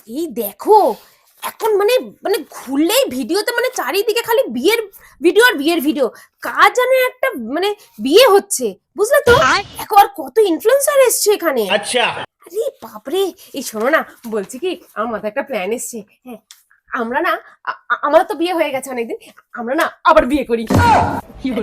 এই দেখো এখন মানে মানে ঘুরলেই ভিডিওতে মানে চারিদিকে খালি বিয়ের ভিডিও আর বিয়ের ভিডিও। কার জানে একটা মানে বিয়ে হচ্ছে, বুঝলে তো? এখন আর কত ইনফ্লুয়েন্সার এসছে এখানে। अच्छा। আরে বাপরে! এই শোনো না, বলছি কি আমার মাথায় একটা প্ল্যান এসছে। হ্যাঁ, আমরা না আমারও তো বিয়ে হয়ে গেছে অনেকদিন, আমরা না আবার বিয়ে করি।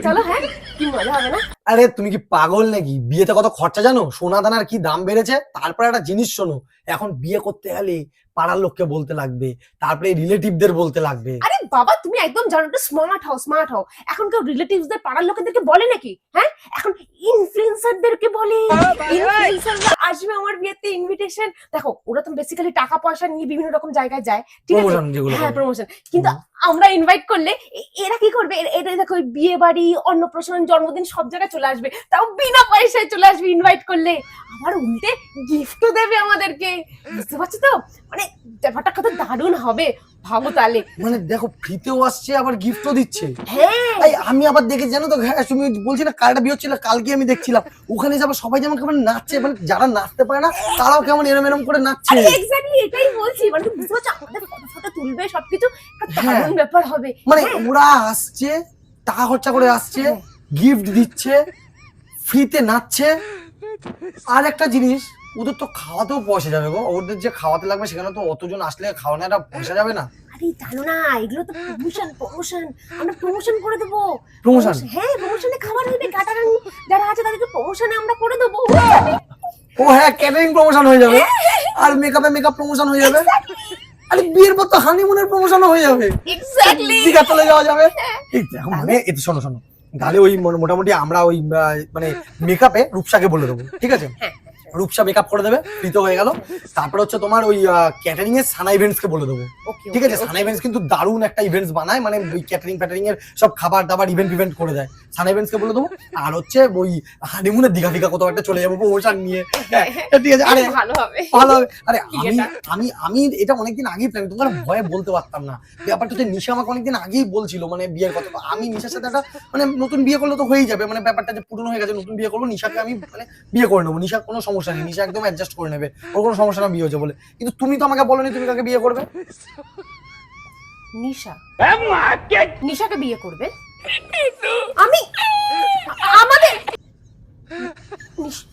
চলো, হ্যাঁ, কি মজা হবে না? আরে তুমি কি পাগল নাকি? বিয়েতে কত খরচা জানো? সোনা দানার কি দাম বেড়েছে। তারপরে একটা জিনিস শোনো, এখন বিয়ে করতে গেলে পাড়ার লোককে বলতে লাগবে, তারপরে রিলেটিভদের বলতে লাগবে। আরে বাবা, তুমি একদম জানো, একটু স্মার্ট হও, স্মার্ট হও। এখন কেউ রিলেটিভসদের পাড়ার লোকেদেরকে বলে নাকি? হ্যাঁ, এখন ইনফ্লুয়েন্সারদেরকে বলে। ইনফ্লুয়েন্সাররা আসবে আমার বিয়েতে, ইনভিটেশন। দেখো, ওরা তো বেসিক্যালি টাকা পয়সা নিয়ে বিভিন্ন রকম জায়গায় যায়, ঠিক আছে? প্রমোশন যেগুলো হ্যাঁ, করে। প্রমোশন। কিন্তু আমরা ইনভাইট করলে এরা কি করবে? এটা দেখো, ওই বিয়ে বাড়ি, অন্নপ্রাশন, জন্মদিন সব জায়গায় চলে আসবে, তাও বিনা পয়সায় চলে আসবে ইনভাইট করলে। আবার উল্টে গিফটও দেবে আমাদেরকে। বুঝতে পারছো তো? মানে ব্যাপারটা কত দারুণ হবে, ভাবো তাহলে। মানে দেখো, ফ্রিতেও আসছে আবার গিফটও দিচ্ছে। হ্যাঁ, এই আমি আবার দেখেছি জানো তো, হ্যাঁ তুমি বলছি না কালটা বিয়ে হচ্ছিল, কালকে আমি দেখছিলাম ওখানে আবার সবাই যেমন কেমন নাচছে, মানে যারা নাচতে পারে না তারাও কেমন এরম এরম করে নাচছে। এক্স্যাক্টলি এটাই বলছি। মানে তুমি বুঝতে পারছো, আমাদের ফটো ফটো তুলবে, সবকিছু একটা হ্যাঁ। দারুণ ব্যাপার হবে। মানে হ্যাঁ, ওরা আসছে, টাকা খরচা করে আসছে, হ্যাঁ। গিফট দিচ্ছে, ফ্রিতে নাচছে। আর একটা জিনিস, ওদের তো খাওয়াতেও পয়সা যাবে গো। ওদের যে খাওয়াতে লাগবে সেখানে তো অতজন আসলে খাওয়ানোটা পয়সা যাবে না? আরে জানো না, এগুলো তো প্রমোশন, প্রমোশন। আমরা প্রমোশন করে দেবো। প্রমোশন? হ্যাঁ, প্রমোশনে খাবার হবে, ক্যাটারিং যারা আছে তাদেরকে প্রমোশনে আমরা করে দেবো। ও হ্যাঁ, ক্যাটারিং প্রমোশন হয়ে যাবে, আর মেকআপ প্রমোশন হয়ে যাবে। আরে বিয়ের পর তো হানিমুনের প্রমোশনও হয়ে যাবে, এক্স্যাক্টলি। দীঘা চলে যাওয়া যাবে। এই দেখো, মানে এটা শোনো শোনো, তাহলে ওই মোটামুটি আমরা ওই মানে মেকআপে রূপসাকে বলে দেবো, ঠিক আছে? রূপসা মেকআপ করে দেবে, ফ্রিতে হয়ে গেল। তারপরে হচ্ছে তোমার ওই ক্যাটারিং এর সানা ইভেন্টস কে বলে দেবো, ঠিক আছে? সানা ইভেন্টস কিন্তু দারুণ একটা ইভেন্টস বানায়, মানে ওই ক্যাটারিং ফ্যাটারিং এর সব খাবার দাবার ইভেন্ট করে দেয়। সানা ইভেন্টস কে বলে দেবো। আর হচ্ছে ওই হানিমুনের দীঘা ফিঘা কোথাও একটা চলে যাবো প্রমোশন নিয়ে। হ্যাঁ, ঠিক আছে। আরে ভালো হবে, ভালো হবে। আরে আমি বিয়েটা। আমি আমি এটা অনেকদিন আগেই প্ল্যান, তোমার ভয়ে বলতে পারতাম না। ব্যাপারটা হচ্ছে নিশা আমাকে অনেকদিন আগেই বলছিল মানে বিয়ের কথা। তো আমি নিশার সাথে একটা মানে নতুন বিয়ে করলে তো হয়েই যাবে, মানে ব্যাপারটা যে পুরনো হয়ে গেছে, নতুন বিয়ে করবো, নিশাকে আমি মানে বিয়ে করে নেবো। নিশার কোনো সমস্যা নেই, নিশা একদম অ্যাডজাস্ট করে নেবে, ওর কোনো সমস্যা না বিয়ে হয়েছে বলে। কিন্তু তুমি তো আমাকে বলোনি তুমি কাকে বিয়ে করবে। নিশা নিশাকে বিয়ে করবে? আমি আমাদের নিশ-